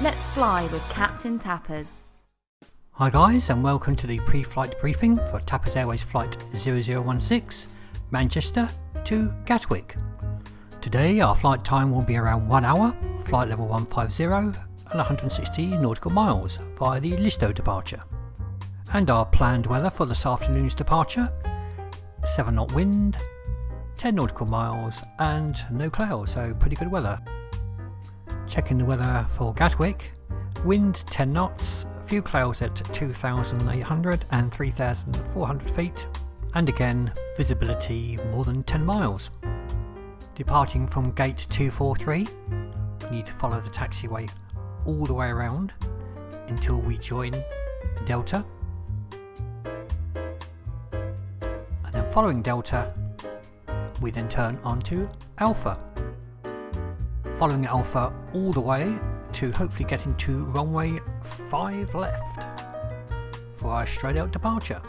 Let's fly with Captain Tappers. Hi guys, and welcome to the pre-flight briefing for Tappers Airways flight 0016 Manchester to Gatwick. Today our flight time will be around 1 hour, flight level 150 and 160 nautical miles via the Listo departure. And our planned weather for this afternoon's departure: 7 knot wind, 10 nautical miles and no clouds, so pretty good weather. Checking the weather for Gatwick: wind 10 knots, a few clouds at 2,800 and 3,400 feet, and again visibility more than 10 miles. Departing from gate 243, we need to follow the taxiway all the way around until we join Delta, and then following Delta we then turn onto Alpha, following Alpha all the way to hopefully get into runway 5 left for our straight out departure.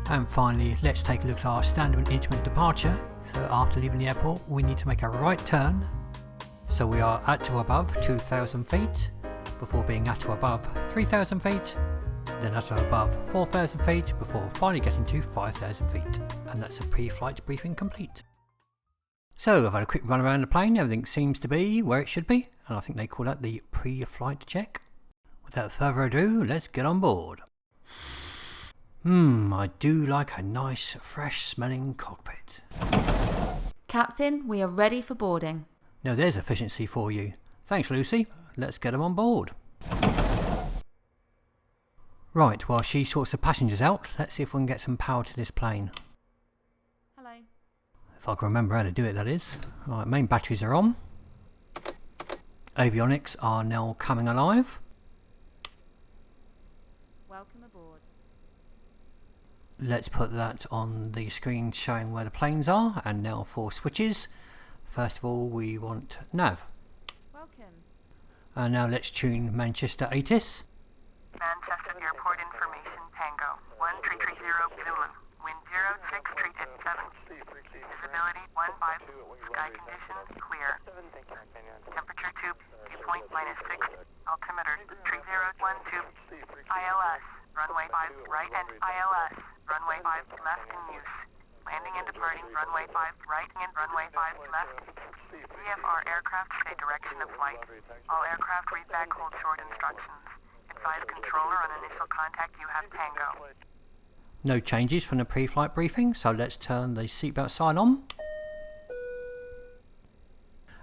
And finally, let's take a look at our standard instrument departure. So after leaving the airport we need to make a right turn, so we are at or above 2,000 feet before being at or above 3,000 feet, then at or above 4,000 feet before finally getting to 5,000 feet. And that's a pre-flight briefing complete. So I've had a quick run around the plane, everything seems to be where it should be, and I think they call that the pre-flight check. Without further ado, let's get on board. I do like a nice fresh smelling cockpit. Captain, we are ready for boarding. Now there's efficiency for you. Thanks Lucy, let's get them on board. Right, while she sorts the passengers out, let's see if we can get some power to this plane. Hello. If I can remember how to do it, that is. Right, main batteries are on. Avionics are now coming alive. Welcome aboard. Let's put that on the screen showing where the planes are, and now for switches. First of all we want nav. Welcome. And now let's tune Manchester ATIS. Manchester Airport Information Tango 1330 Zulu. Wind 06, treated 7. Visibility 15. Sky conditions clear. Temperature tube, dew point -6. Altimeter 3012. ILS, runway 5 right and ILS, runway 5 left in use. Landing and departing runway 5 right and runway 5 left. VFR aircraft stay direction of flight. All aircraft read back hold short instructions. Advise controller on initial contact you have Tango. No changes from the pre-flight briefing, so let's turn the seatbelt sign on.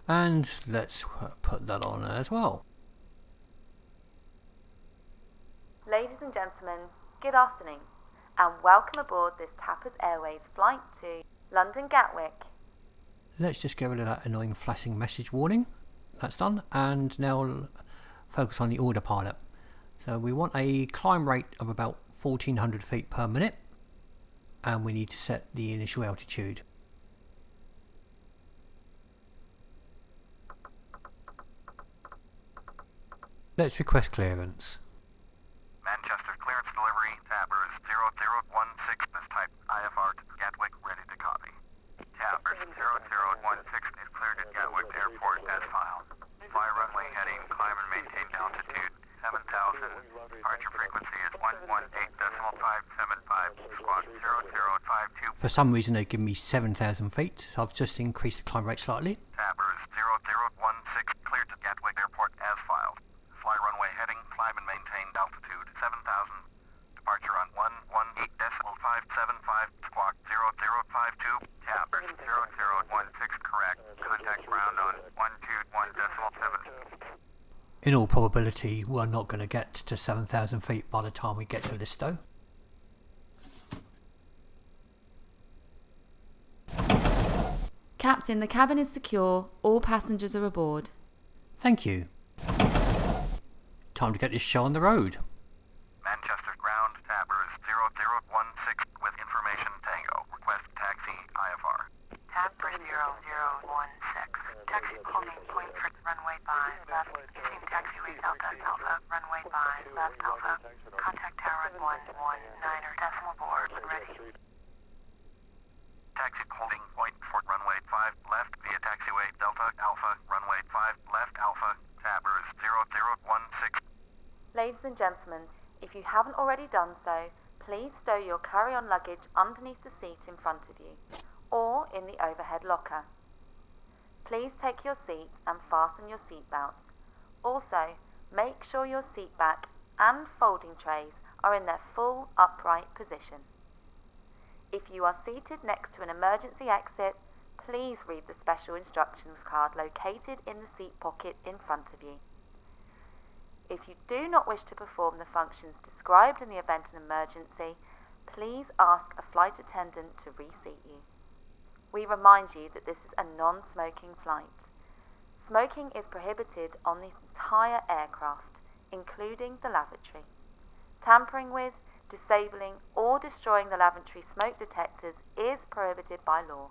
And let's put that on as well. Ladies and gentlemen, good afternoon and welcome aboard this Tappers Airways flight to London Gatwick. Let's just get rid of that annoying flashing message warning. That's done, and now focus on the autopilot. So we want a climb rate of about 1,400 feet per minute, and we need to set the initial altitude. Let's request clearance. Manchester clearance delivery, Tappers 0016 is type IFR to Gatwick, ready to copy. Tappers 0016 is cleared at Gatwick Airport as filed. Fly runway heading, climb and maintain altitude 7,000. Departure frequency is 118.575, squawk 0052. For some reason they give me 7,000 feet, so I've just increased the climb rate slightly. Tappers 0016 cleared to Gatwick Airport as filed. Fly runway heading, climb and maintain altitude 7,000. Departure on 118.575, squawk 0052. Tappers 0016 correct. Contact ground on 121.7. In all probability we're not going to get to 7,000 feet by the time we get to Listo. Captain, the cabin is secure. All passengers are aboard. Thank you. Time to get this show on the road. Manchester ground, Tappers 0016 with information Tango. Request taxi IFR. Tappers 0016. Taxi holding point for runway 5 left. Using taxiway Delta Alpha, runway 5 left Alpha. Contact tower on 119er decimal board when ready. Taxi holding point for runway 5 left via taxiway Delta Alpha, runway 5 left Alpha. Tappers 0016 Ladies and gentlemen, if you haven't already done so, please stow your carry-on luggage underneath the seat in front of you, or in the overhead locker. Please take your seat and fasten your seat belts. Also, make sure your seat back and folding trays are in their full upright position. If you are seated next to an emergency exit, please read the special instructions card located in the seat pocket in front of you. If you do not wish to perform the functions described in the event of an emergency, please ask a flight attendant to reseat you. We remind you that this is a non-smoking flight. Smoking is prohibited on the entire aircraft, including the lavatory. Tampering with, disabling or destroying the lavatory smoke detectors is prohibited by law.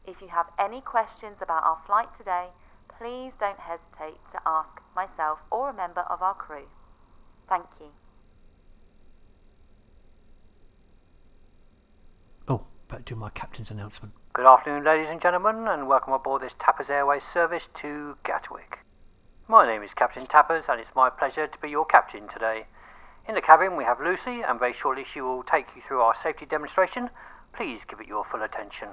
If you have any questions about our flight today, please don't hesitate to ask myself or a member of our crew. Thank you. Oh, better do my captain's announcement. Good afternoon, ladies and gentlemen, and welcome aboard this Tappers Airways service to Gatwick. My name is Captain Tappers, and it's my pleasure to be your captain today. In the cabin we have Lucy, and very shortly she will take you through our safety demonstration. Please give it your full attention.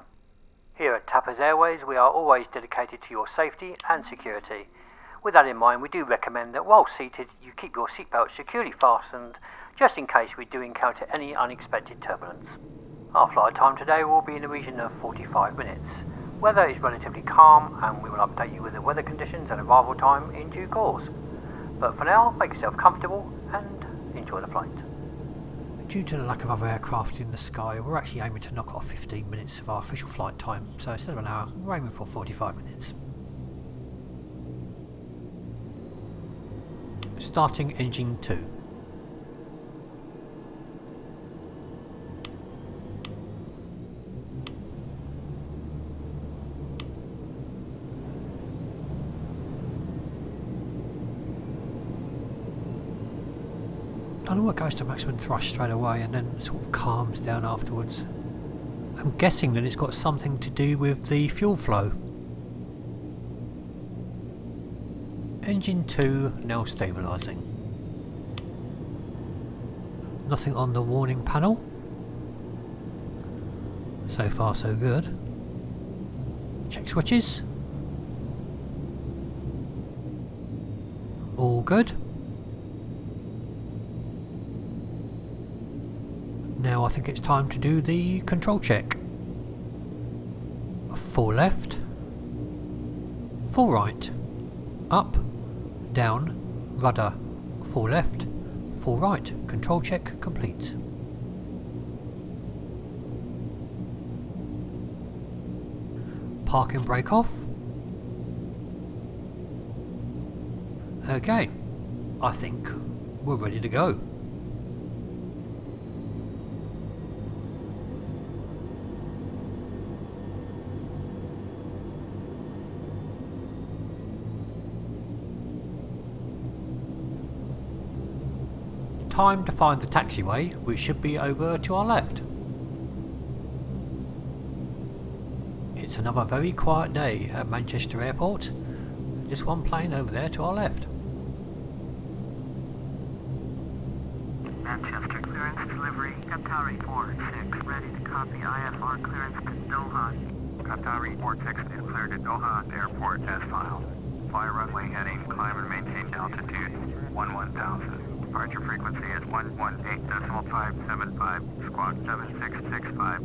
Here at Tappers Airways we are always dedicated to your safety and security. With that in mind, we do recommend that while seated you keep your seatbelt securely fastened, just in case we do encounter any unexpected turbulence. Our flight time today will be in the region of 45 minutes. Weather is relatively calm, and we will update you with the weather conditions and arrival time in due course. But for now, make yourself comfortable and enjoy the flight. Due to the lack of other aircraft in the sky, we're actually aiming to knock off 15 minutes of our official flight time, so instead of an hour, we're aiming for 45 minutes. Starting engine 2. I don't know what goes to maximum thrust straight away and then sort of calms down afterwards. I'm guessing that it's got something to do with the fuel flow. Engine 2 now stabilising. Nothing on the warning panel. So far so good. Check switches. All good. Now I think it's time to do the control check. Full left, full right, up, down, rudder, full left, full right, control check complete. Park and brake off. Okay, I think we're ready to go. Time to find the taxiway, which should be over to our left. It's another very quiet day at Manchester Airport. Just one plane over there to our left. Manchester clearance delivery, Qatari 46, ready to copy IFR clearance to Doha. Qatari 46 is cleared at Doha Airport as filed. Fly runway heading, climb and maintain altitude 11,000. Departure frequency is 118.575, squawk 7665.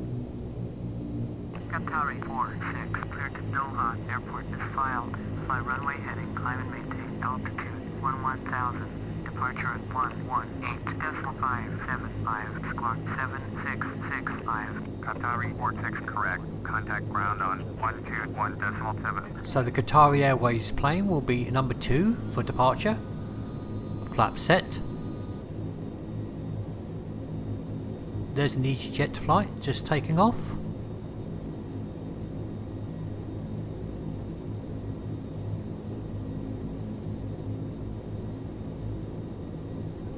Qatari 46, cleared to Doha Airport is filed. Fly runway heading, climb and maintain altitude 11,000. Departure at 118.575, squawk 7665. Qatari 46 correct. Contact ground on 121.7. So the Qatari Airways plane will be number 2 for departure. Flap set. There's an EasyJet flight just taking off.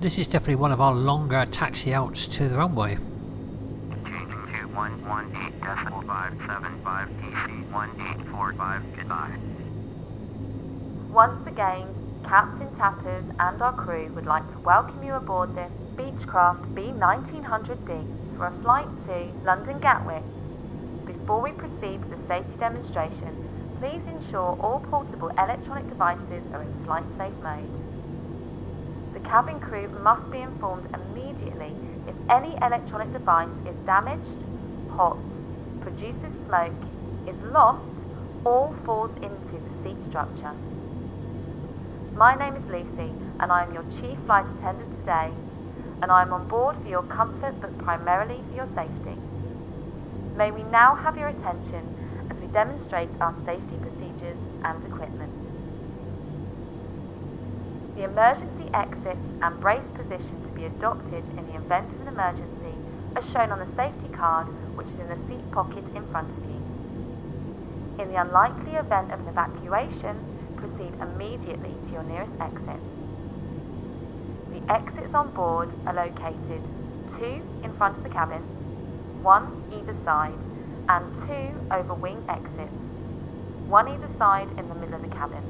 This is definitely one of our longer taxi outs to the runway. Changing to 118.575 DC 1845, goodbye. Once again, Captain Tappers and our crew would like to welcome you aboard this Beechcraft B1900D for a flight to London Gatwick. Before we proceed with the safety demonstration, please ensure all portable electronic devices are in flight safe mode. The cabin crew must be informed immediately if any electronic device is damaged, hot, produces smoke, is lost, or falls into the seat structure. My name is Lucy and I am your Chief Flight Attendant today, and I am on board for your comfort but primarily for your safety. May we now have your attention as we demonstrate our safety procedures and equipment. The emergency exits and brace position to be adopted in the event of an emergency are shown on the safety card which is in the seat pocket in front of you. In the unlikely event of an evacuation, proceed immediately to your nearest exit. The exits on board are located 2 in front of the cabin, 1 either side, and 2 over wing exits, 1 either side in the middle of the cabin.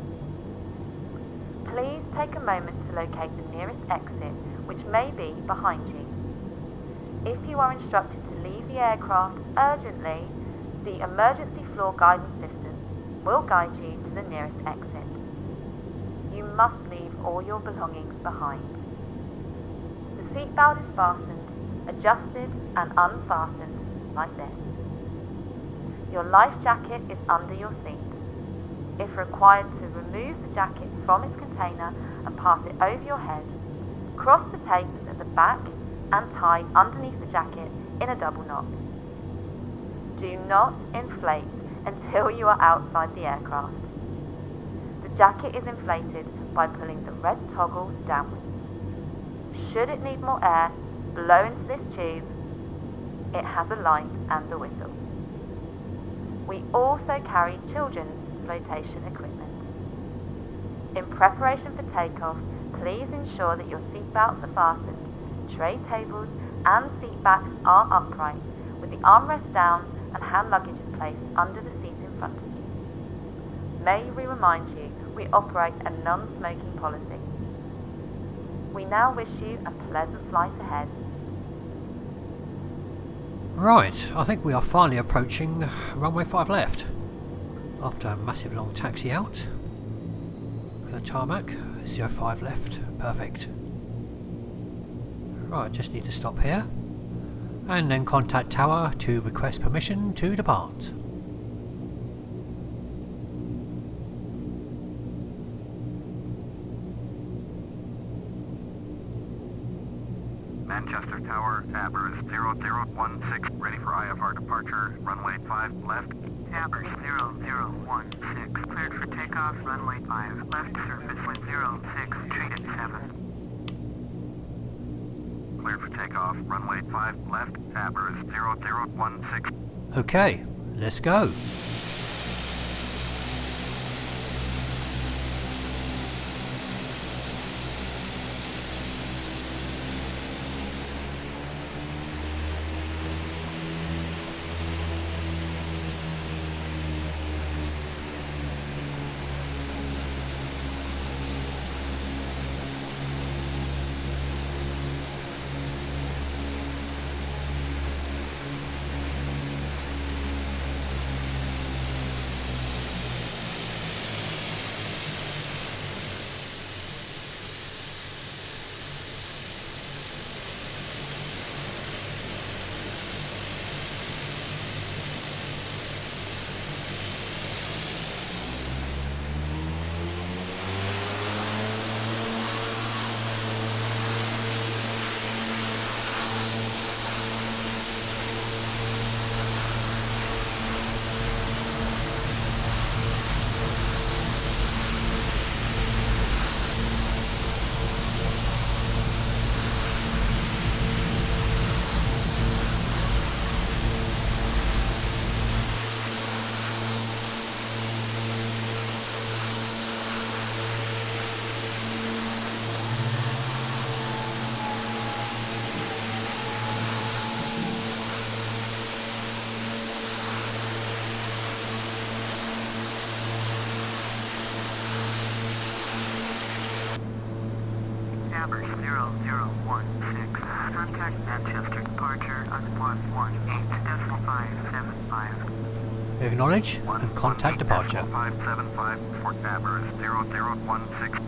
Please take a moment to locate the nearest exit, which may be behind you. If you are instructed to leave the aircraft urgently, the emergency floor guidance system will guide you to the nearest exit. You must leave all your belongings behind. The seatbelt is fastened, adjusted and unfastened like this. Your life jacket is under your seat. If required to remove the jacket from its container and pass it over your head, cross the tapes at the back and tie underneath the jacket in a double knot. Do not inflate until you are outside the aircraft. The jacket is inflated by pulling the red toggle downwards. Should it need more air, blow into this tube. It has a light and a whistle. We also carry children's flotation equipment. In preparation for takeoff, please ensure that your seatbelts are fastened, tray tables and seat backs are upright, with the armrest down and hand luggage is placed under the seat in front of you. May we remind you, we operate a non-smoking policy. We now wish you a pleasant flight ahead. Right, I think we are finally approaching runway 5 left. After a massive long taxi out. Look at the tarmac, 05 left, perfect. Right, just need to stop here. And then contact tower to request permission to depart. Manchester Tower, Tappers 0016, ready for IFR departure, runway 5 left. Tappers 0016, cleared for takeoff, runway 5, left surface wind 06, treated 7. Cleared for takeoff, runway 5 left, Tappers 0016. Okay, let's go. Tappers 0016. Contact Manchester departure on 118.575. Acknowledge and contact departure. 575 for Tappers 0016.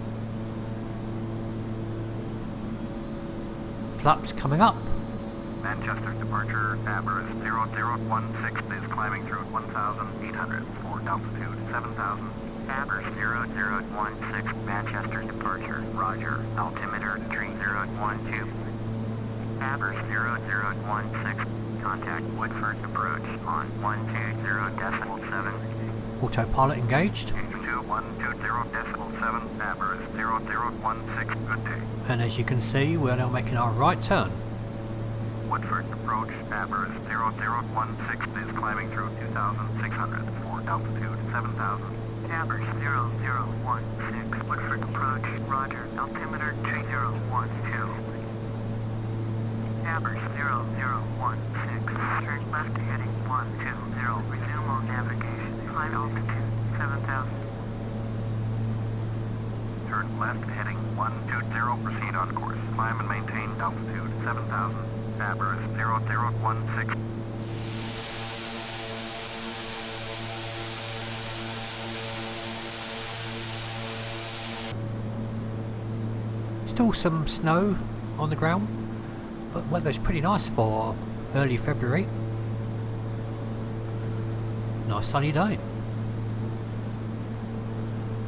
Flaps coming up. Manchester departure, Tappers 0016 is climbing through 1,800 for altitude 7,000. Tappers 0016, Manchester departure, roger, altimeter 3012. Tappers 0016, contact Woodford approach on 120.7. Autopilot engaged. Engine 120.7, Tappers 0016, good day. And as you can see, we're now making our right turn. Woodford approach, Tappers 0016 is climbing through 2,600 for altitude 7,000. Tappers 0016, Woodford approach, roger, altimeter 3012. Tappers 0016, turn left heading 120, resume on navigation, climb altitude 7,000. Turn left heading 120, proceed on course, climb and maintain altitude 7,000. Tappers 0016. Still some snow on the ground, but weather's pretty nice for early February. Nice sunny day.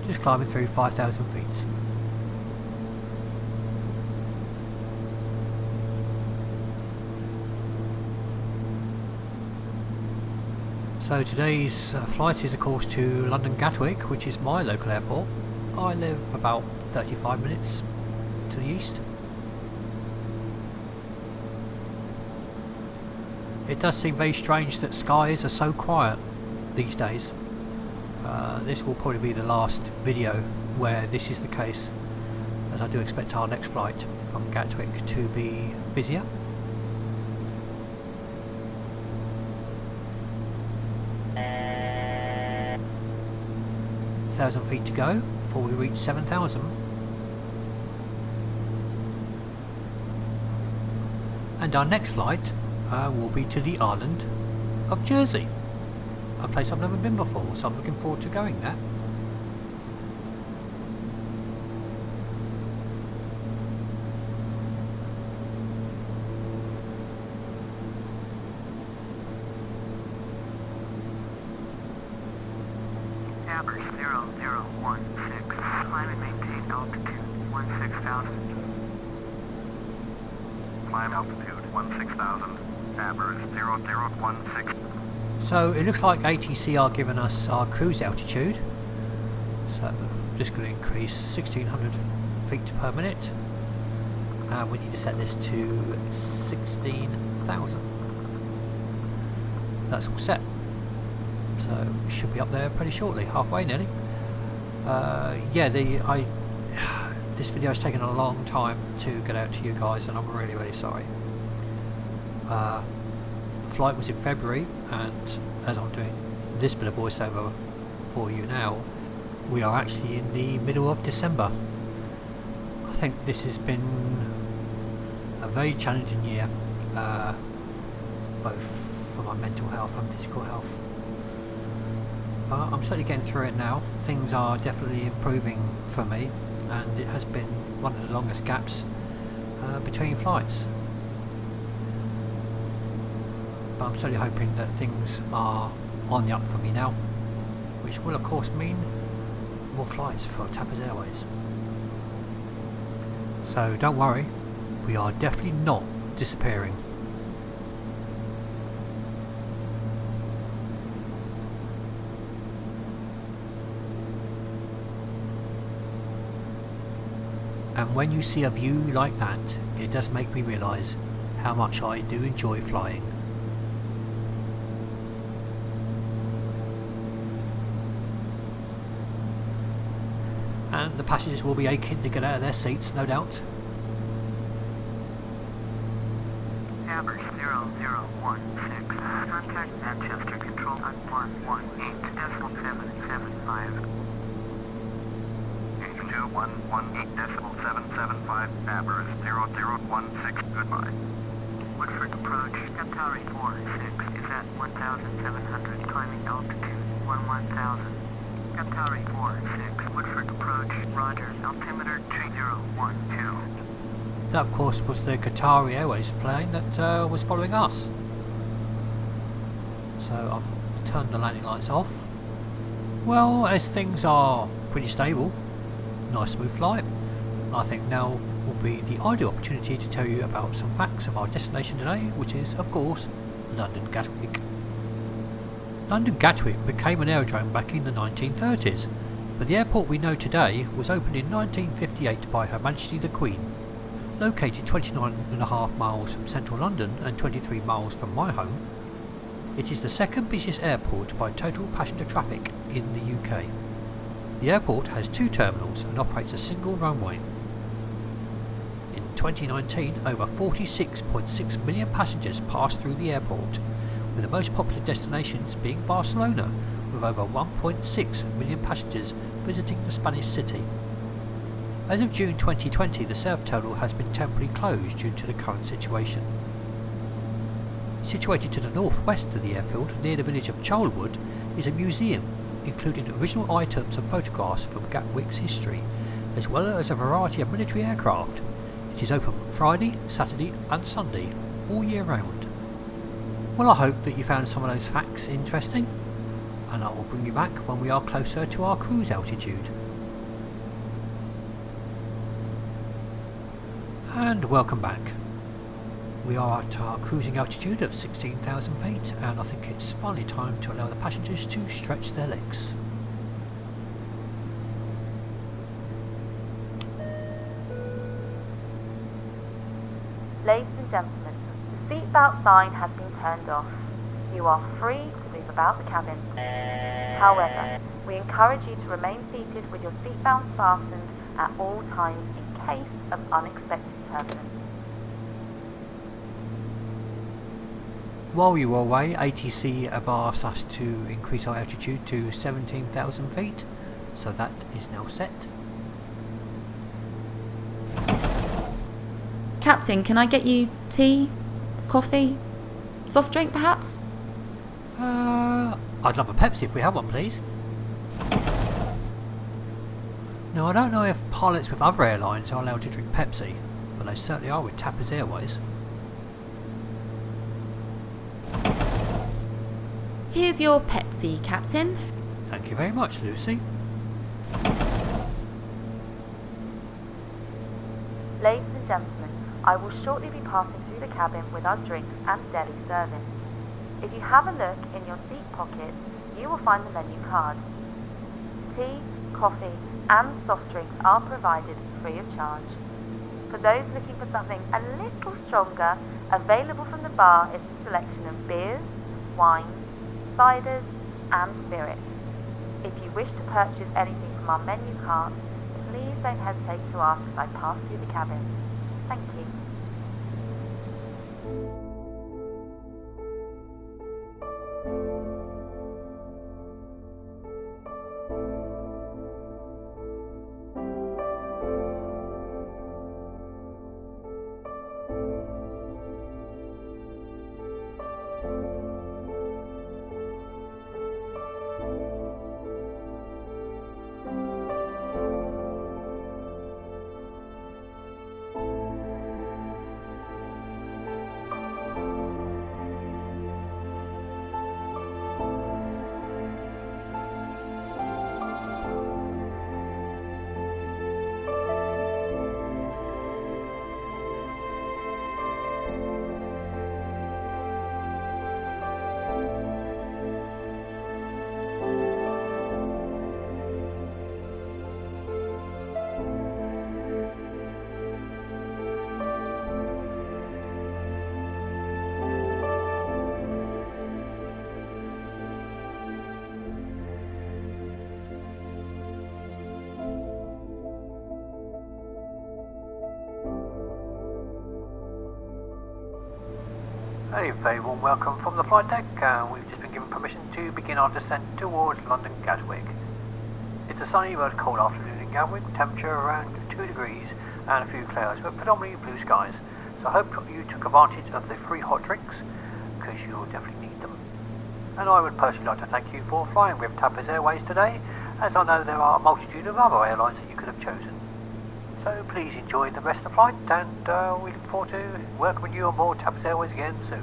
Just climbing through 5,000 feet. So today's flight is of course to London Gatwick, which is my local airport. I live about 35 minutes to the east. It does seem very strange that skies are so quiet these days. This will probably be the last video where this is the case, as I do expect our next flight from Gatwick to be busier. Thousand feet to go before we reach 7,000. And our next flight will be to the island of Jersey, a place I've never been before, so I'm looking forward to going there. Tappers 0016, climb and maintain altitude 16,000. Climb altitude 16,000. Tappers 0016. So it looks like ATC are giving us our cruise altitude, so I'm just going to increase 1,600 feet per minute, and we need to set this to 16,000. That's all set, so we should be up there pretty shortly, halfway nearly. This video has taken a long time to get out to you guys, and I'm really sorry. The flight was in February, and as I'm doing this bit of voiceover for you now, we are actually in the middle of December. I think this has been a very challenging year, both for my mental health and physical health. But I'm certainly getting through it now. Things are definitely improving for me, and it has been one of the longest gaps between flights. But I'm certainly hoping that things are on the up for me now, which will of course mean more flights for Tappers Airways. So don't worry, we are definitely not disappearing. And when you see a view like that, it does make me realise how much I do enjoy flying. And the passengers will be aching to get out of their seats, no doubt. Tappers 0016, contact Manchester Control on 118.775. Engine 2 118.775, Tappers 0016, goodbye. Woodford approach, Qatari 46 is at 1,700, climbing altitude 11,000. Qatari 46, Woodford approach, roger, altimeter 3012. That of course was the Gatwick Airways plane that was following us. So I've turned the landing lights off. Well, as things are pretty stable, nice smooth flight, I think now will be the ideal opportunity to tell you about some facts of our destination today, which is of course London Gatwick. London Gatwick became an aerodrome back in the 1930s, but the airport we know today was opened in 1958 by Her Majesty the Queen. Located 29.5 miles from central London and 23 miles from my home, it is the second busiest airport by total passenger traffic in the UK. The airport has 2 terminals and operates a single runway. In 2019, over 46.6 million passengers passed through the airport, with the most popular destinations being Barcelona, with over 1.6 million passengers visiting the Spanish city. As of June 2020, the South Terminal has been temporarily closed due to the current situation. Situated to the northwest of the airfield, near the village of Charlwood, is a museum, including original items and photographs from Gatwick's history, as well as a variety of military aircraft. It is open Friday, Saturday and Sunday, all year round. Well, I hope that you found some of those facts interesting, and I will bring you back when we are closer to our cruise altitude. And welcome back. We are at our cruising altitude of 16,000 feet, and I think it's finally time to allow the passengers to stretch their legs. Ladies and gentlemen, the seatbelt sign has been turned off. You are free to move about the cabin. However, we encourage you to remain seated with your seatbelts fastened at all times in case of unexpected turbulence. While you were away, ATC have asked us to increase our altitude to 17,000 feet, so that is now set. Captain, can I get you tea, coffee, soft drink perhaps? I'd love a Pepsi if we have one, please. Now, I don't know if pilots with other airlines are allowed to drink Pepsi, but they certainly are with Tappers Airways. Here's your Pepsi, Captain. Thank you very much, Lucy. Ladies and gentlemen, I will shortly be passing through the cabin with our drinks and deli service. If you have a look in your seat pocket, you will find the menu card. Tea, coffee and soft drinks are provided free of charge. For those looking for something a little stronger, available from the bar is a selection of beers, wines, ciders and spirits. If you wish to purchase anything from our menu cart, please don't hesitate to ask as I pass through the cabin. Thank you. A very warm welcome from the flight deck. We've just been given permission to begin our descent towards London Gatwick. It's a sunny but cold afternoon in Gatwick, temperature around 2 degrees and a few clouds, but predominantly blue skies. So I hope you took advantage of the free hot drinks, because you'll definitely need them. And I would personally like to thank you for flying with Tappers Airways today, as I know there are a multitude of other airlines that you could have chosen. So please enjoy the rest of the flight, and we look forward to working with you on board Tappers Airways again soon.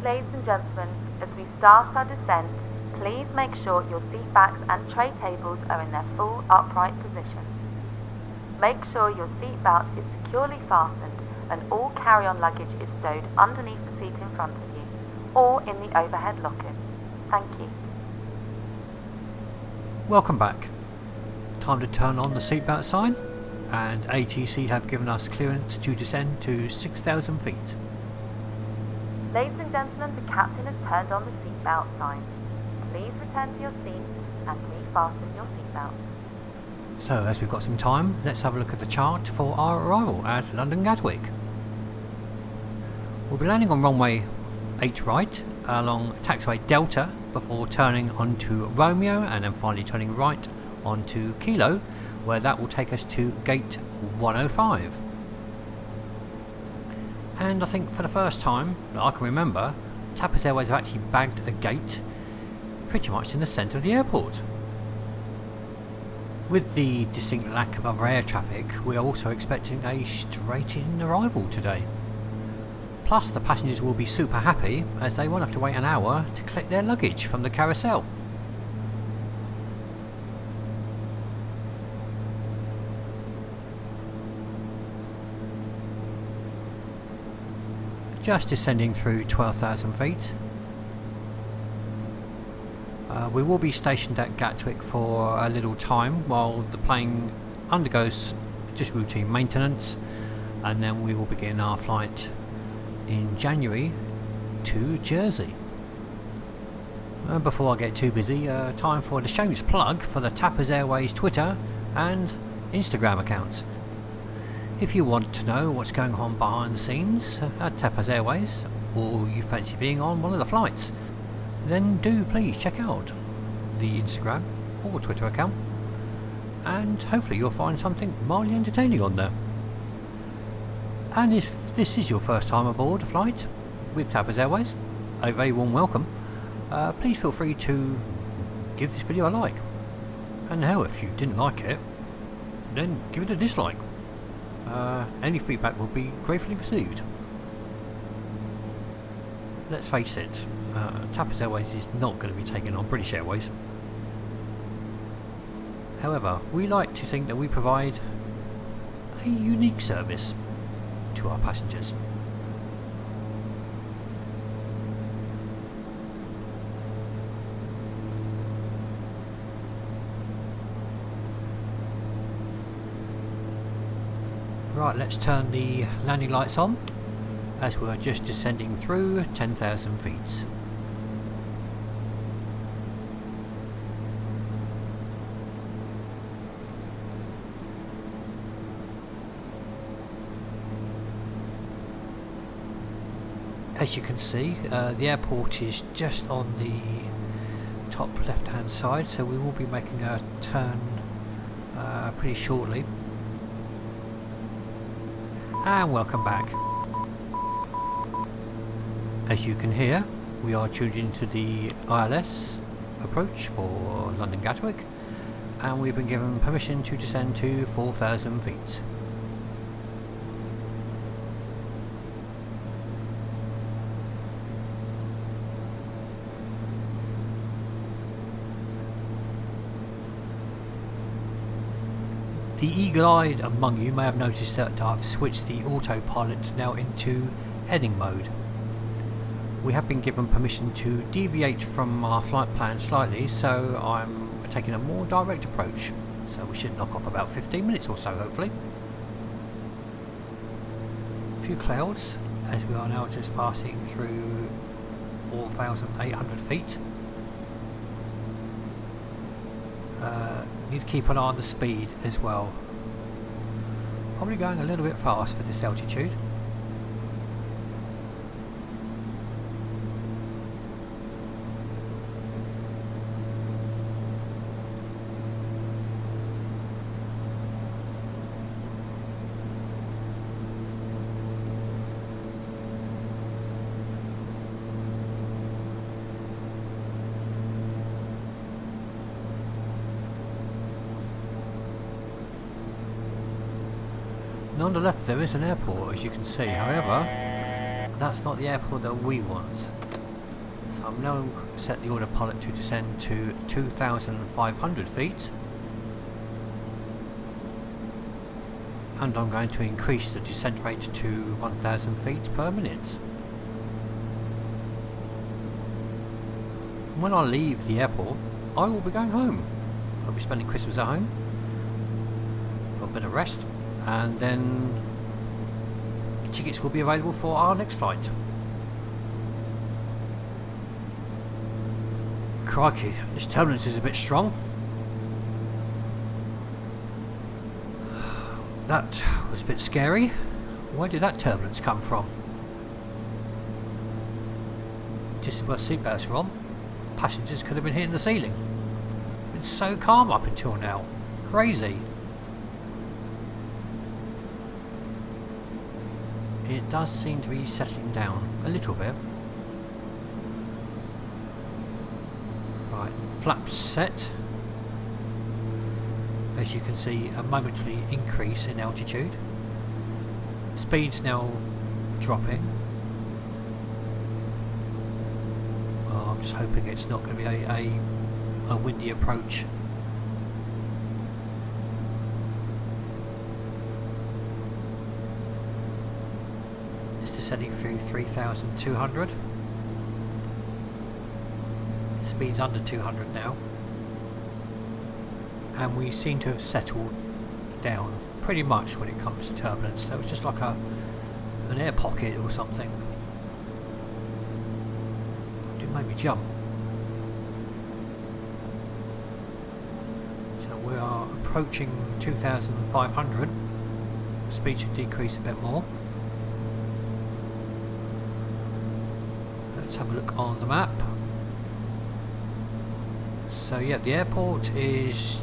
Ladies and gentlemen, as we start our descent, please make sure your seat backs and tray tables are in their full upright position. Make sure your seat belt is securely fastened and all carry-on luggage is stowed underneath the seat in front of you or in the overhead lockers. Thank you. Welcome back. Time to turn on the seatbelt sign, and ATC have given us clearance to descend to 6,000 feet. Ladies and gentlemen, the captain has turned on the seatbelt sign. Please return to your seats and refasten your seatbelt. So, as we've got some time, let's have a look at the chart for our arrival at London Gatwick. We'll be landing on runway 8 right along taxiway Delta before turning onto Romeo and then finally turning right onto Kilo, where that will take us to gate 105. And I think for the first time that I can remember, Tappers Airways have actually bagged a gate pretty much in the centre of the airport. With the distinct lack of other air traffic, we are also expecting a straight-in arrival today. Plus the passengers will be super happy as they won't have to wait an hour to collect their luggage from the carousel. Just descending through 12,000 feet. We will be stationed at Gatwick for a little time while the plane undergoes just routine maintenance, and then we will begin our flight in January to Jersey. Before I get too busy, time for the shameless plug for the Tappers Airways Twitter and Instagram accounts. If you want to know what's going on behind the scenes at Tappers Airways, or you fancy being on one of the flights, then do please check out the Instagram or Twitter account, and hopefully you'll find something mildly entertaining on there. And if this is your first time aboard a flight with Tappers Airways, a very warm welcome. Please feel free to give this video a like, and hell, if you didn't like it, then give it a dislike. Any feedback will be gratefully received. Let's face it, Tappers Airways is not going to be taking on British Airways. However, we like to think that we provide a unique service to our passengers. Right, let's turn the landing lights on as we're just descending through 10,000 feet. As you can see, the airport is just on the top left hand side, so we will be making a turn pretty shortly. And welcome back. As you can hear, we are tuned into the ILS approach for London Gatwick, and we've been given permission to descend to 4,000 feet. The eagle-eyed among you may have noticed that I've switched the autopilot now into heading mode. We have been given permission to deviate from our flight plan slightly, so I'm taking a more direct approach. So we should knock off about 15 minutes or so, hopefully. A few clouds as we are now just passing through 4,800 feet. Need to keep an eye on the speed as well. Probably going a little bit fast for this altitude. And on the left there is an airport, as you can see. However, that's not the airport that we want. So I'm now set the autopilot to descend to 2,500 feet. And I'm going to increase the descent rate to 1,000 feet per minute. When I leave the airport, I will be going home. I'll be spending Christmas at home for a bit of rest, and then tickets will be available for our next flight. Crikey, this turbulence is a bit strong. That was a bit scary. Where did that turbulence come from? Just as well seatbelts were on, passengers could have been hitting the ceiling. It's so calm up until now. Crazy. It does seem to be settling down a little bit. Right, flaps set. As you can see, a momentary increase in altitude. Speed's now dropping. Well, I'm just hoping it's not going to be a windy approach. Just descending through 3,200. Speed's under 200 now. And we seem to have settled down pretty much when it comes to turbulence. So it's just like an air pocket or something. It did make me jump. So we are approaching 2,500. Speed should decrease a bit more. Let's have a look on the map. So yeah, the airport is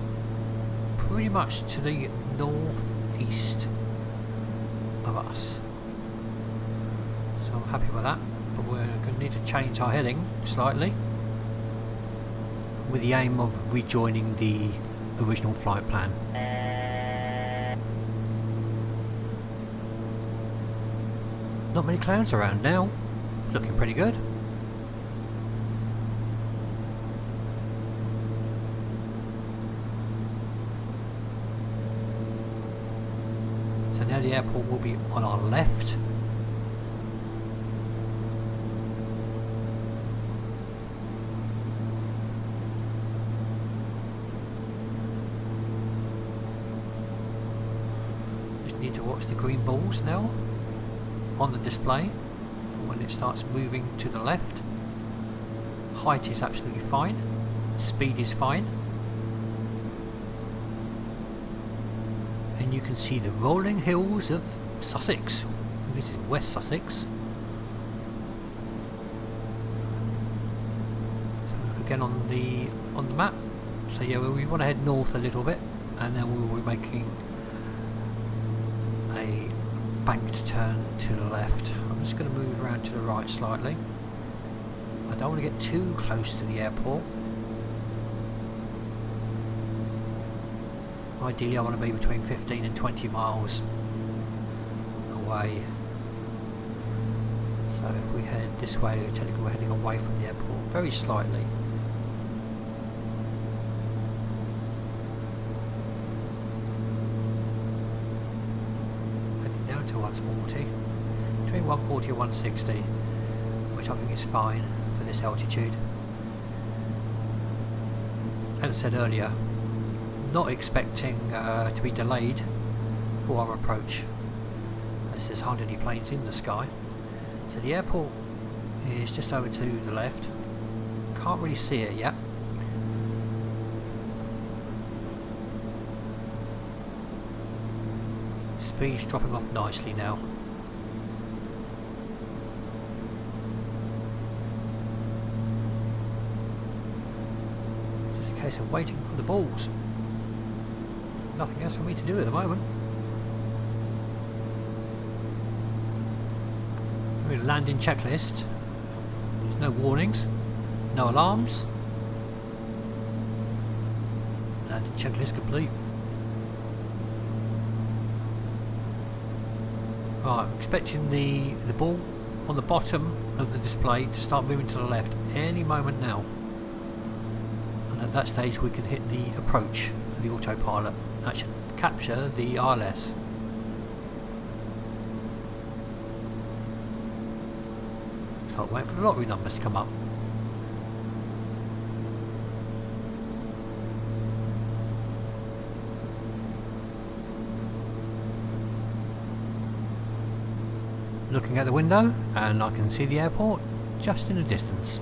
pretty much to the northeast of us, so I'm happy with that, but we're going to need to change our heading slightly with the aim of rejoining the original flight plan. Not many clouds around now, it's looking pretty good. Now the airport will be on our left. Just need to watch the green balls now on the display for when it starts moving to the left. Height is absolutely fine. Speed is fine. And you can see the rolling hills of Sussex. This is West Sussex. So look again on the map. So yeah, we want to head north a little bit, and then we will be making a banked turn to the left. I'm just going to move around to the right slightly. I don't want to get too close to the airport. Ideally I want to be between 15 and 20 miles away. So if we head this way, technically we're heading away from the airport very slightly. Heading down to 140, between 140 and 160, which I think is fine for this altitude. As I said earlier, not expecting to be delayed for our approach, as there's hardly any planes in the sky. So the airport is just over to the left. Can't really see it yet. Speed's dropping off nicely now. Just a case of waiting for the balls. Nothing else for me to do at the moment. We're in landing checklist. There's no warnings, no alarms. Landing checklist complete. Right, I'm expecting the ball on the bottom of the display to start moving to the left any moment now. And at that stage we can hit the approach for the autopilot. That should capture the ILS. So I'll wait for the lottery numbers to come up. Looking out the window and I can see the airport just in the distance.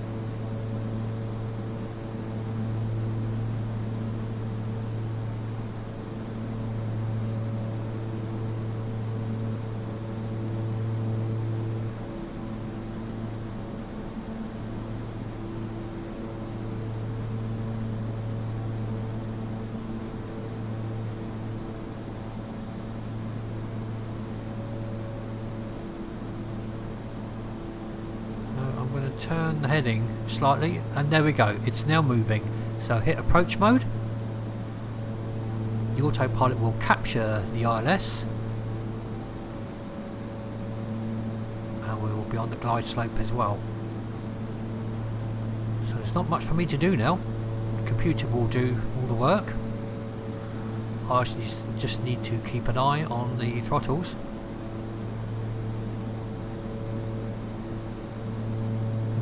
Turn the heading slightly and there we go, it's now moving. So hit approach mode. The autopilot will capture the ILS and we will be on the glide slope as well. So there's not much for me to do now. The computer will do all the work. I just need to keep an eye on the throttles.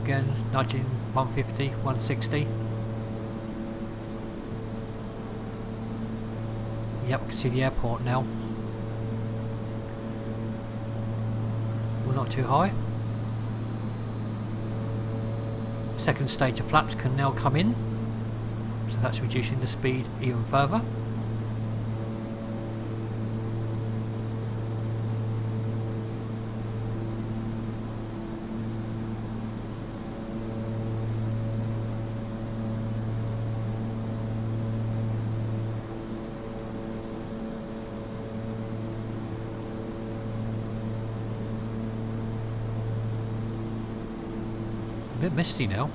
Again, nudging 150, 160. Yep, I can see the airport now. We're not too high. Second stage of flaps can now come in, so that's reducing the speed even further. A bit misty now.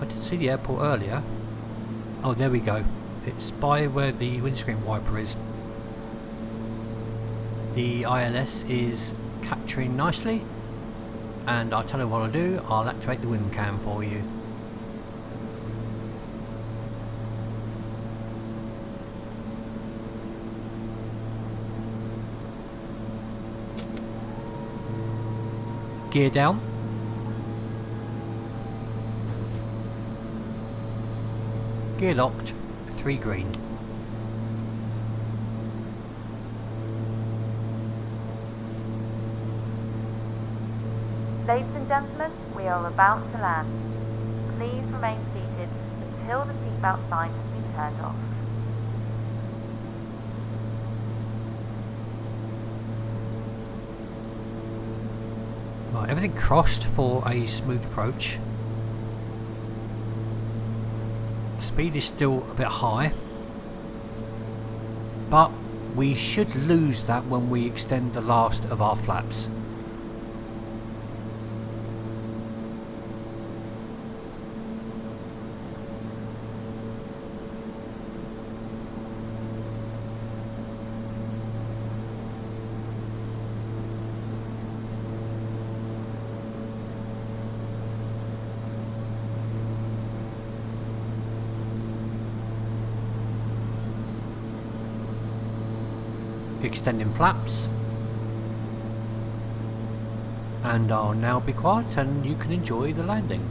I did see the airport earlier. Oh, there we go. It's by where the windscreen wiper is. The ILS is capturing nicely, and I'll tell you what I'll do. I'll activate the wind cam for you. Gear down. Gear locked, 3 green. Ladies and gentlemen, we are about to land. Please remain seated until the seatbelt sign has been turned off. Right, everything crossed for a smooth approach. Speed is still a bit high, but we should lose that when we extend the last of our flaps. Extending flaps, and I'll now be quiet and you can enjoy the landing.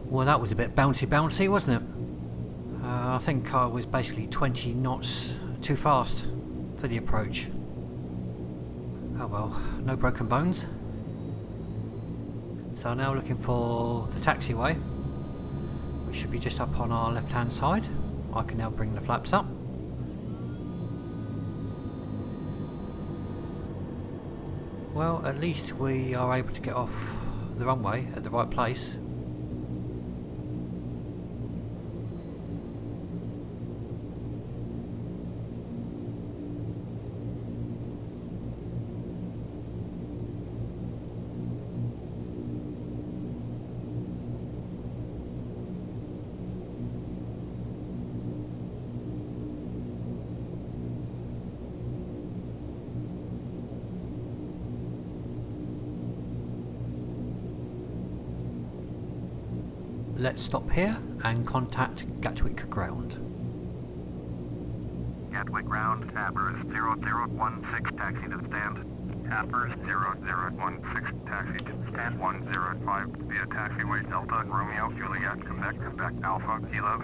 Well, that was a bit bouncy, wasn't it? I think I was basically 20 knots too fast for the approach. Oh well, no broken bones. So now looking for the taxiway, which should be just up on our left hand side. I can now bring the flaps up. Well, at least we are able to get off the runway at the right place. Let's stop here and contact Gatwick ground. Gatwick ground, Tappers 0016, taxi to stand. Tappers 0016, taxi to stand 105 via taxiway Delta, Romeo, Juliet, Quebec Alpha, Kilo.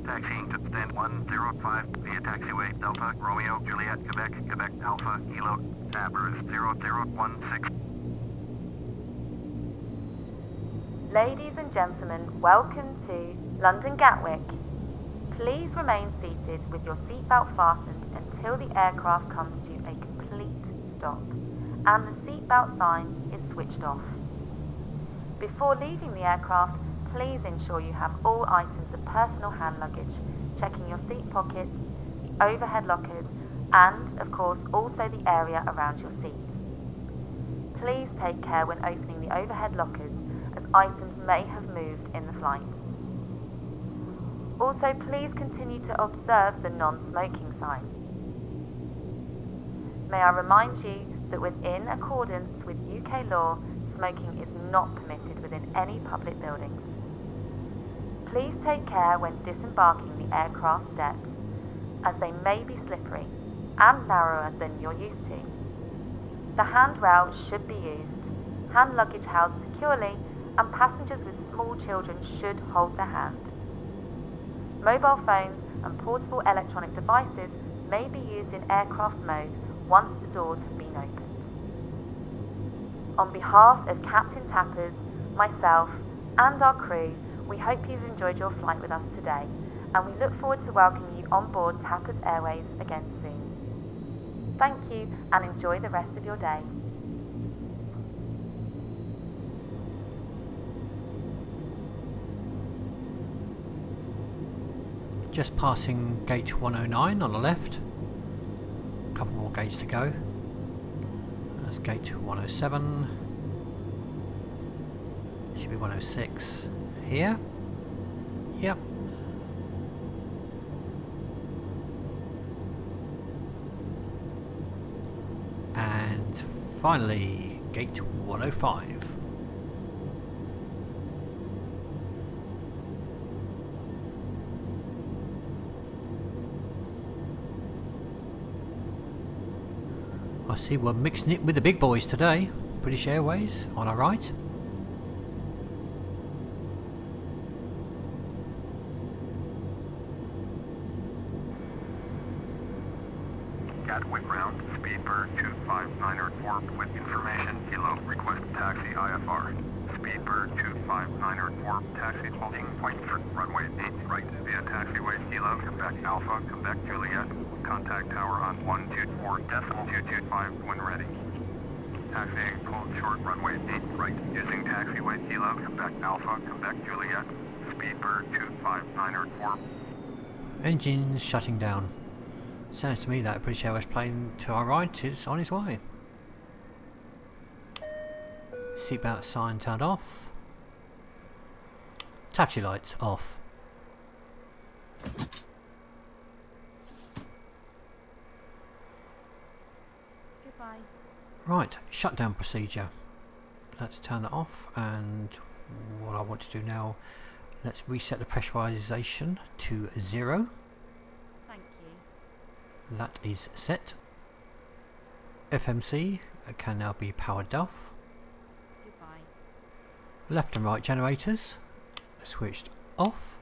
Taxiing to stand 105 via taxiway Delta, Romeo, Juliet, Quebec Alpha, Kilo. Tappers 0016. Ladies and gentlemen, welcome to London Gatwick. Please remain seated with your seatbelt fastened until the aircraft comes to a complete stop and the seatbelt sign is switched off. Before leaving the aircraft, please ensure you have all items of personal hand luggage, checking your seat pockets, the overhead lockers, and, of course, also the area around your seat. Please take care when opening the overhead lockers, as items may have moved in the flight. Also, please continue to observe the non-smoking sign. May I remind you that within accordance with UK law, smoking is not permitted within any public buildings. Please take care when disembarking the aircraft steps, as they may be slippery and narrower than you're used to. The handrail should be used, hand luggage held securely, and passengers with small children should hold their hand. Mobile phones and portable electronic devices may be used in aircraft mode once the doors have been opened. On behalf of Captain Tappers, myself, and our crew, we hope you've enjoyed your flight with us today, and we look forward to welcoming you on board Tappers Airways again soon. Thank you, and enjoy the rest of your day. Just passing gate 109 on the left. A couple more gates to go. That's gate 107. Should be 106 here. Yep. And finally, gate 105. I see we're mixing it with the big boys today. British Airways on our right. Gatwick ground, Speedbird 25904 with information, Kilo, request taxi IFR. Speedbird 25904, taxi holding point for runway 8 right via taxiway Kilo, Quebec Alpha, Quebec Juliet. Contact tower on 124.225 when ready. Taxiing hold short runway 8 right using taxiway Kilo, Quebec Alpha, Quebec Juliet. Speedbird 25904. Engines shutting down. Sounds to me that British Airways plane to our right is on its way. Seatbelt sign turned off. Taxi lights off. Goodbye. Right, shutdown procedure. Let's turn that off, and what I want to do now, let's reset the pressurization to 0. Thank you. That is set. FMC can now be powered off. Goodbye. Left and right generators switched off.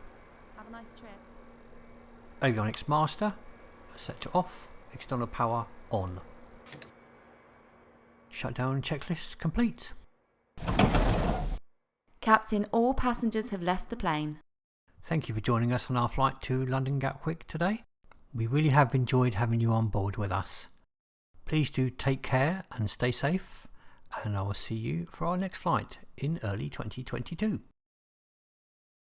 Have a nice trip. Avionics master set to off. External power on. Shutdown checklist complete. Captain, all passengers have left the plane. Thank you for joining us on our flight to London Gatwick today. We really have enjoyed having you on board with us. Please do take care and stay safe, and I will see you for our next flight in early 2022.